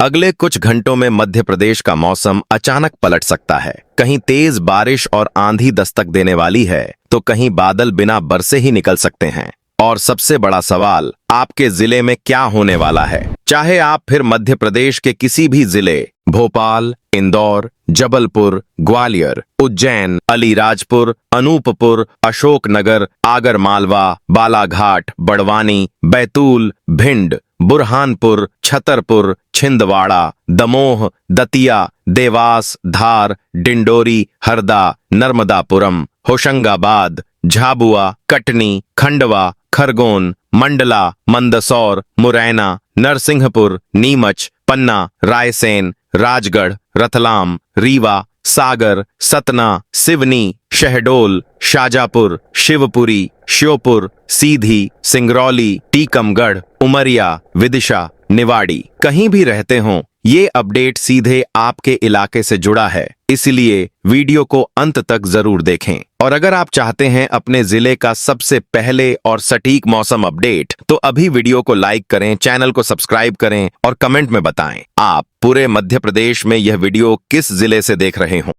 अगले कुछ घंटों में मध्य प्रदेश का मौसम अचानक पलट सकता है। कहीं तेज बारिश और आंधी दस्तक देने वाली है, तो कहीं बादल बिना बरसे ही निकल सकते हैं। और सबसे बड़ा सवाल, आपके जिले में क्या होने वाला है? चाहे आप फिर मध्य प्रदेश के किसी भी जिले, भोपाल, इंदौर, जबलपुर, ग्वालियर, उज्जैन, अलीराजपुर, अनूपपुर, अशोकनगर, आगरमालवा, बालाघाट, बड़वानी, बैतूल, भिंड, बुरहानपुर, छतरपुर, छिंदवाड़ा, दमोह, दतिया, देवास, धार, डिंडोरी, हरदा, नर्मदापुरम, होशंगाबाद, झाबुआ, कटनी, खंडवा, खरगोन, मंडला, मंदसौर, मुरैना, नरसिंहपुर, नीमच, पन्ना, रायसेन, राजगढ़, रतलाम, रीवा, सागर, सतना, सिवनी, शहडोल, शाजापुर, शिवपुरी, श्योपुर, सीधी, सिंगरौली, टीकमगढ़, उमरिया, विदिशा, निवाड़ी, कहीं भी रहते हों, ये अपडेट सीधे आपके इलाके से जुड़ा है, इसलिए वीडियो को अंत तक जरूर देखें। और अगर आप चाहते हैं अपने जिले का सबसे पहले और सटीक मौसम अपडेट, तो अभी वीडियो को लाइक करें, चैनल को सब्सक्राइब करें और कमेंट में बताएं आप पूरे मध्य प्रदेश में यह वीडियो किस जिले से देख रहे हों।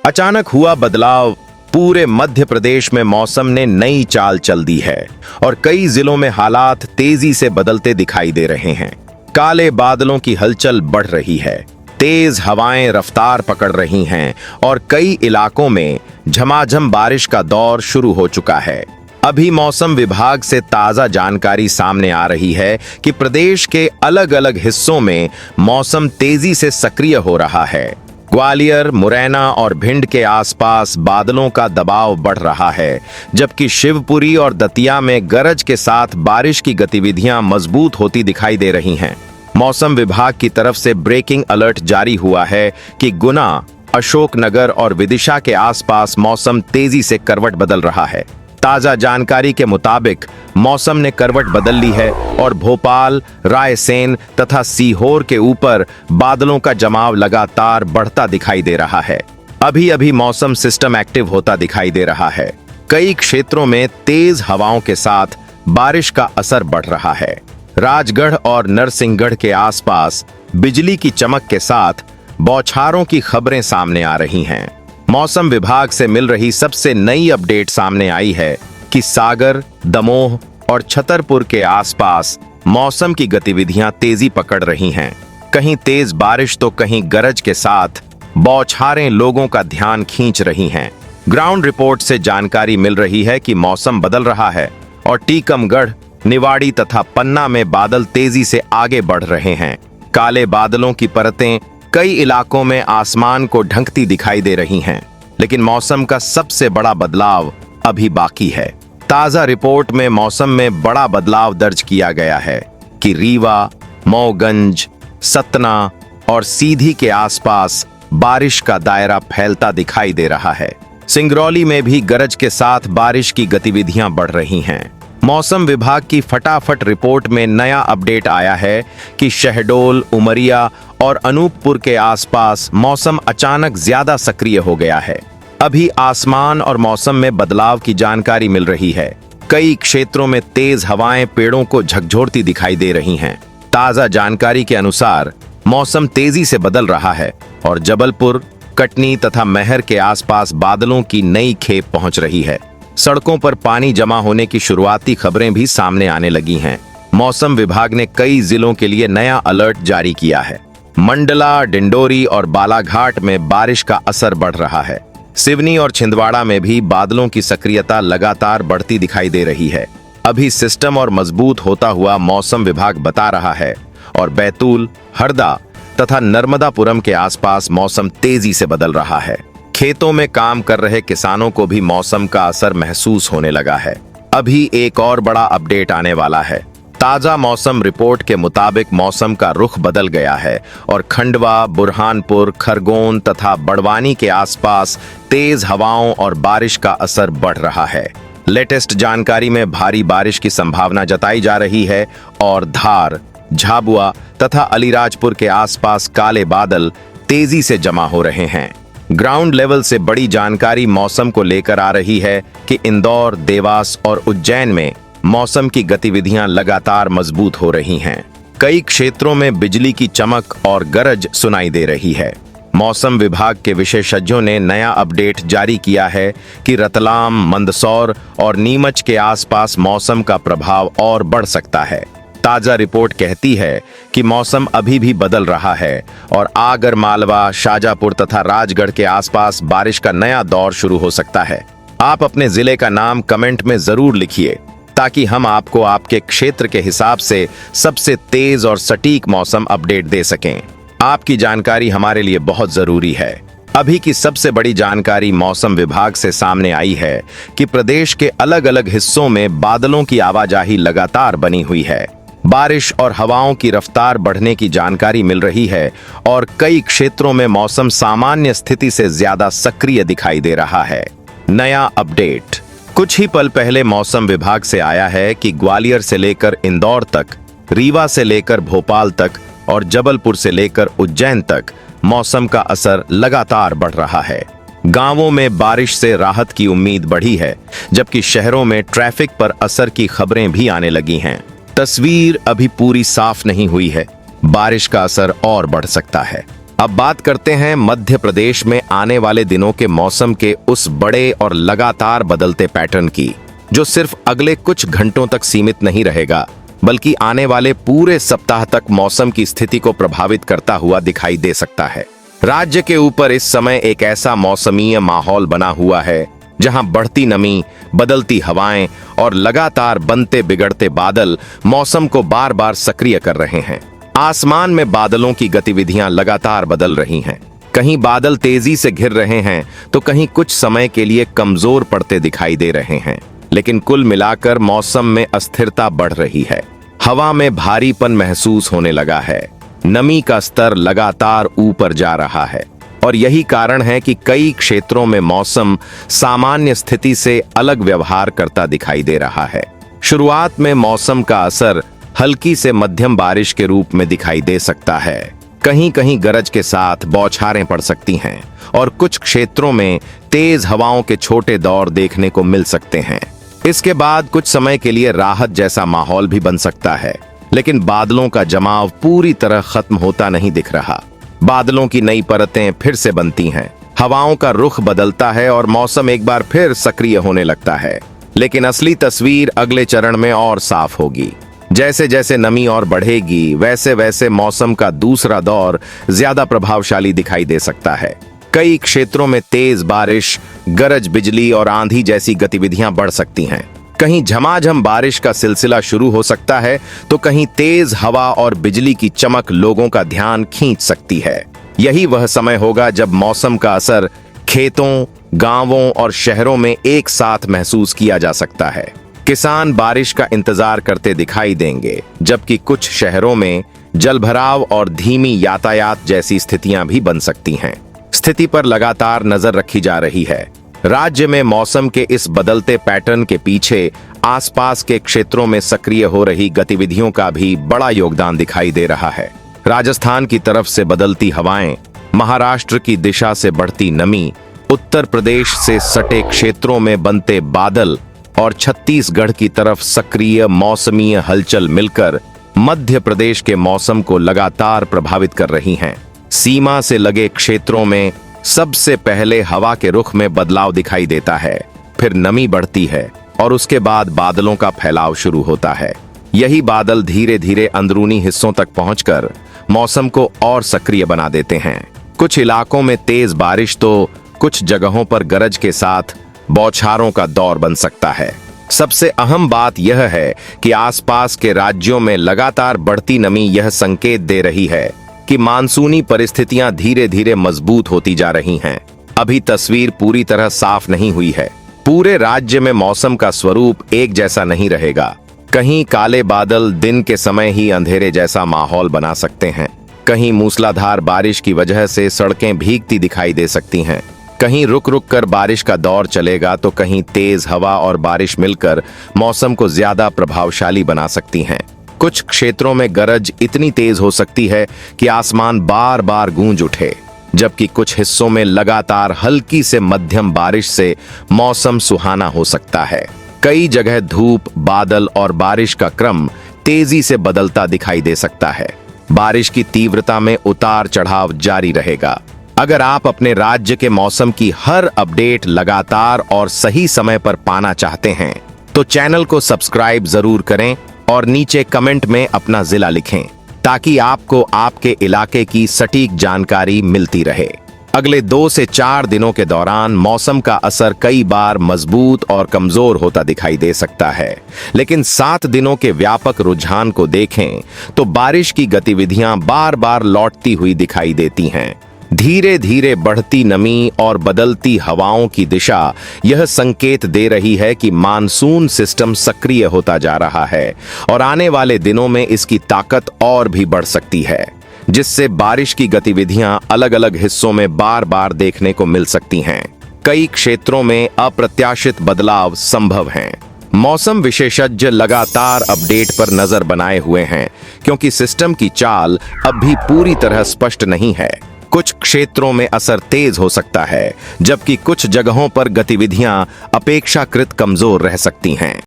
अचानक हुआ बदलाव, पूरे मध्य प्रदेश में मौसम ने नई चाल चल दी है और कई जिलों में हालात तेजी से बदलते दिखाई दे रहे हैं। काले बादलों की हलचल बढ़ रही है, तेज हवाएं रफ्तार पकड़ रही हैं और कई इलाकों में झमाझम बारिश का दौर शुरू हो चुका है। अभी मौसम विभाग से ताजा जानकारी सामने आ रही है कि प्रदेश के अलग अलग हिस्सों में मौसम तेजी से सक्रिय हो रहा है। ग्वालियर, मुरैना और भिंड के आसपास बादलों का दबाव बढ़ रहा है, जबकि शिवपुरी और दतिया में गरज के साथ बारिश की गतिविधियां मजबूत होती दिखाई दे रही हैं। मौसम विभाग की तरफ से ब्रेकिंग अलर्ट जारी हुआ है कि गुना, अशोकनगर और विदिशा के आसपास मौसम तेजी से करवट बदल रहा है। ताजा जानकारी के मुताबिक मौसम ने करवट बदल ली है और भोपाल, रायसेन तथा सीहोर के ऊपर बादलों का जमाव लगातार बढ़ता दिखाई दे रहा है। अभी अभी मौसम सिस्टम एक्टिव होता दिखाई दे रहा है। कई क्षेत्रों में तेज हवाओं के साथ बारिश का असर बढ़ रहा है। राजगढ़ और नरसिंहगढ़ के आसपास बिजली की चमक के साथ बौछारों की खबरें सामने आ रही हैं। मौसम विभाग से मिल रही सबसे नई अपडेट सामने आई है कि सागर, दमोह और छतरपुर के आसपास मौसम की गतिविधियां तेजी पकड़ रही हैं। कहीं तेज बारिश तो कहीं गरज के साथ बौछारें लोगों का ध्यान खींच रही हैं। ग्राउंड रिपोर्ट से जानकारी मिल रही है कि मौसम बदल रहा है और टीकमगढ़, निवाड़ी तथा पन्ना में बादल तेजी से आगे बढ़ रहे हैं। काले बादलों की परतें कई इलाकों में आसमान को ढकती दिखाई दे रही हैं, लेकिन मौसम का सबसे बड़ा बदलाव अभी बाकी है। ताजा रिपोर्ट में मौसम में बड़ा बदलाव दर्ज किया गया है कि रीवा, मऊगंज, सतना और सीधी के आसपास बारिश का दायरा फैलता दिखाई दे रहा है। सिंगरौली में भी गरज के साथ बारिश की गतिविधियां बढ़ रही हैं। मौसम विभाग की फटाफट रिपोर्ट में नया अपडेट आया है कि शहडोल, उमरिया और अनूपपुर के आसपास मौसम अचानक ज्यादा सक्रिय हो गया है। अभी आसमान और मौसम में बदलाव की जानकारी मिल रही है। कई क्षेत्रों में तेज हवाएं पेड़ों को झकझोरती दिखाई दे रही हैं। ताजा जानकारी के अनुसार मौसम तेजी से बदल रहा है और जबलपुर, कटनी तथा महर के आसपास बादलों की नई खेप पहुंच रही है। सड़कों पर पानी जमा होने की शुरुआती खबरें भी सामने आने लगी हैं। मौसम विभाग ने कई जिलों के लिए नया अलर्ट जारी किया है। मंडला, डिंडोरी और बालाघाट में बारिश का असर बढ़ रहा है। सिवनी और छिंदवाड़ा में भी बादलों की सक्रियता लगातार बढ़ती दिखाई दे रही है। अभी सिस्टम और मजबूत होता हुआ मौसम विभाग बता रहा है और बैतूल, हरदा तथा नर्मदापुरम के आसपास मौसम तेजी से बदल रहा है। खेतों में काम कर रहे किसानों को भी मौसम का असर महसूस होने लगा है। अभी एक और बड़ा अपडेट आने वाला है। ताजा मौसम रिपोर्ट के मुताबिक मौसम का रुख बदल गया है और खंडवा, बुरहानपुर, खरगोन तथा बड़वानी के आसपास तेज हवाओं और बारिश का असर बढ़ रहा है। लेटेस्ट जानकारी में भारी बारिश की संभावना जताई जा रही है और धार, झाबुआ तथा अलीराजपुर के आसपास काले बादल तेजी से जमा हो रहे हैं। ग्राउंड लेवल से बड़ी जानकारी मौसम को लेकर आ रही है कि इंदौर, देवास और उज्जैन में मौसम की गतिविधियां लगातार मजबूत हो रही हैं। कई क्षेत्रों में बिजली की चमक और गरज सुनाई दे रही है। मौसम विभाग के विशेषज्ञों ने नया अपडेट जारी किया है कि रतलाम, मंदसौर और नीमच के आसपास मौसम का प्रभाव और बढ़ सकता है। ताजा रिपोर्ट कहती है कि मौसम अभी भी बदल रहा है और आगर मालवा, शाजापुर तथा राजगढ़ के आसपास बारिश का नया दौर शुरू हो सकता है। आप अपने जिले का नाम कमेंट में जरूर लिखिए ताकि हम आपको आपके क्षेत्र के हिसाब से सबसे तेज और सटीक मौसम अपडेट दे सकें। आपकी जानकारी हमारे लिए बहुत जरूरी है। अभी की सबसे बड़ी जानकारी मौसम विभाग से सामने आई है कि प्रदेश के अलग अलग हिस्सों में बादलों की आवाजाही लगातार बनी हुई है। बारिश और हवाओं की रफ्तार बढ़ने की जानकारी मिल रही है और कई क्षेत्रों में मौसम सामान्य स्थिति से ज्यादा सक्रिय दिखाई दे रहा है। नया अपडेट कुछ ही पल पहले मौसम विभाग से आया है कि ग्वालियर से लेकर इंदौर तक, रीवा से लेकर भोपाल तक और जबलपुर से लेकर उज्जैन तक मौसम का असर लगातार बढ़ रहा है। गांवों में बारिश से राहत की उम्मीद बढ़ी है, जबकि शहरों में ट्रैफिक पर असर की खबरें भी आने लगी हैं। तस्वीर अभी पूरी साफ नहीं हुई है, बारिश का असर और बढ़ सकता है। अब बात करते हैं मध्य प्रदेश में आने वाले दिनों के मौसम के उस बड़े और लगातार बदलते पैटर्न की, जो सिर्फ अगले कुछ घंटों तक सीमित नहीं रहेगा, बल्कि आने वाले पूरे सप्ताह तक मौसम की स्थिति को प्रभावित करता हुआ दिखाई दे सकता है। राज्य के ऊपर इस समय एक ऐसा मौसमीय माहौल बना हुआ है जहां बढ़ती नमी, बदलती हवाएं और लगातार बनते बिगड़ते बादल मौसम को बार बार सक्रिय कर रहे हैं। आसमान में बादलों की गतिविधियां लगातार बदल रही हैं। कहीं बादल तेजी से घिर रहे हैं तो कहीं कुछ समय के लिए कमजोर पड़ते दिखाई दे रहे हैं, लेकिन कुल मिलाकर मौसम में अस्थिरता बढ़ रही है। हवा में भारीपन महसूस होने लगा है, नमी का स्तर लगातार ऊपर जा रहा है और यही कारण है कि कई क्षेत्रों में मौसम सामान्य स्थिति से अलग व्यवहार करता दिखाई दे रहा है। शुरुआत में मौसम का असर हल्की से मध्यम बारिश के रूप में दिखाई दे सकता है। कहीं कहीं गरज के साथ बौछारें पड़ सकती हैं और कुछ क्षेत्रों में तेज हवाओं के छोटे दौर देखने को मिल सकते हैं। इसके बाद कुछ समय के लिए राहत जैसा माहौल भी बन सकता है, लेकिन बादलों का जमाव पूरी तरह खत्म होता नहीं दिख रहा। बादलों की नई परतें फिर से बनती हैं, हवाओं का रुख बदलता है और मौसम एक बार फिर सक्रिय होने लगता है। लेकिन असली तस्वीर अगले चरण में और साफ होगी। जैसे जैसे नमी और बढ़ेगी, वैसे वैसे मौसम का दूसरा दौर ज्यादा प्रभावशाली दिखाई दे सकता है। कई क्षेत्रों में तेज बारिश, गरज बिजली और आंधी जैसी गतिविधियां बढ़ सकती हैं। कहीं झमाझम बारिश का सिलसिला शुरू हो सकता है तो कहीं तेज हवा और बिजली की चमक लोगों का ध्यान खींच सकती है। यही वह समय होगा जब मौसम का असर खेतों, गांवों और शहरों में एक साथ महसूस किया जा सकता है। किसान बारिश का इंतजार करते दिखाई देंगे, जबकि कुछ शहरों में जलभराव और धीमी यातायात जैसी स्थितियां भी बन सकती हैं। स्थिति पर लगातार नजर रखी जा रही है। राज्य में मौसम के इस बदलते पैटर्न के पीछे आसपास के क्षेत्रों में सक्रिय हो रही गतिविधियों का भी बड़ा योगदान दिखाई दे रहा है। राजस्थान की तरफ से बदलती हवाएं, महाराष्ट्र की दिशा से बढ़ती नमी, उत्तर प्रदेश से सटे क्षेत्रों में बनते बादल और छत्तीसगढ़ की तरफ सक्रिय मौसमीय हलचल मिलकर मध्य प्रदेश के मौसम को लगातार प्रभावित कर रही हैं। सीमा से लगे क्षेत्रों में सबसे पहले हवा के रुख में बदलाव दिखाई देता है, फिर नमी बढ़ती है और उसके बाद बादलों का फैलाव शुरू होता है। यही बादल धीरे धीरे अंदरूनी हिस्सों तक पहुंचकर मौसम को और सक्रिय बना देते हैं। कुछ इलाकों में तेज बारिश तो कुछ जगहों पर गरज के साथ बौछारों का दौर बन सकता है। सबसे अहम बात यह है कि आसपास के राज्यों में लगातार बढ़ती नमी यह संकेत दे रही है कि मानसूनी परिस्थितियां धीरे धीरे मजबूत होती जा रही हैं। अभी तस्वीर पूरी तरह साफ नहीं हुई है। पूरे राज्य में मौसम का स्वरूप एक जैसा नहीं रहेगा। कहीं काले बादल दिन के समय ही अंधेरे जैसा माहौल बना सकते हैं, कहीं मूसलाधार बारिश की वजह से सड़कें भीगती दिखाई दे सकती हैं, कहीं रुक रुक कर बारिश का दौर चलेगा तो कहीं तेज हवा और बारिश मिलकर मौसम को ज्यादा प्रभावशाली बना सकती हैं। कुछ क्षेत्रों में गरज इतनी तेज हो सकती है कि आसमान बार बार गूंज उठे, जबकि कुछ हिस्सों में लगातार हल्की से मध्यम बारिश से मौसम सुहाना हो सकता है। कई जगह धूप, बादल और बारिश का क्रम तेजी से बदलता दिखाई दे सकता है। बारिश की तीव्रता में उतार चढ़ाव जारी रहेगा। अगर आप अपने राज्य के मौसम की हर अपडेट लगातार और सही समय पर पाना चाहते हैं तो चैनल को सब्सक्राइब जरूर करें और नीचे कमेंट में अपना जिला लिखें ताकि आपको आपके इलाके की सटीक जानकारी मिलती रहे। अगले 2 से 4 दिनों के दौरान मौसम का असर कई बार मजबूत और कमजोर होता दिखाई दे सकता है, लेकिन 7 दिनों के व्यापक रुझान को देखें तो बारिश की गतिविधियां बार बार लौटती हुई दिखाई देती हैं। धीरे धीरे बढ़ती नमी और बदलती हवाओं की दिशा यह संकेत दे रही है कि मानसून सिस्टम सक्रिय होता जा रहा है और आने वाले दिनों में इसकी ताकत और भी बढ़ सकती है, जिससे बारिश की गतिविधियां अलग अलग हिस्सों में बार बार देखने को मिल सकती हैं। कई क्षेत्रों में अप्रत्याशित बदलाव संभव हैं। मौसम विशेषज्ञ लगातार अपडेट पर नजर बनाए हुए हैं क्योंकि सिस्टम की चाल अब भी पूरी तरह स्पष्ट नहीं है। कुछ क्षेत्रों में असर तेज हो सकता है, जबकि कुछ जगहों पर गतिविधियां अपेक्षाकृत कमजोर रह सकती हैं।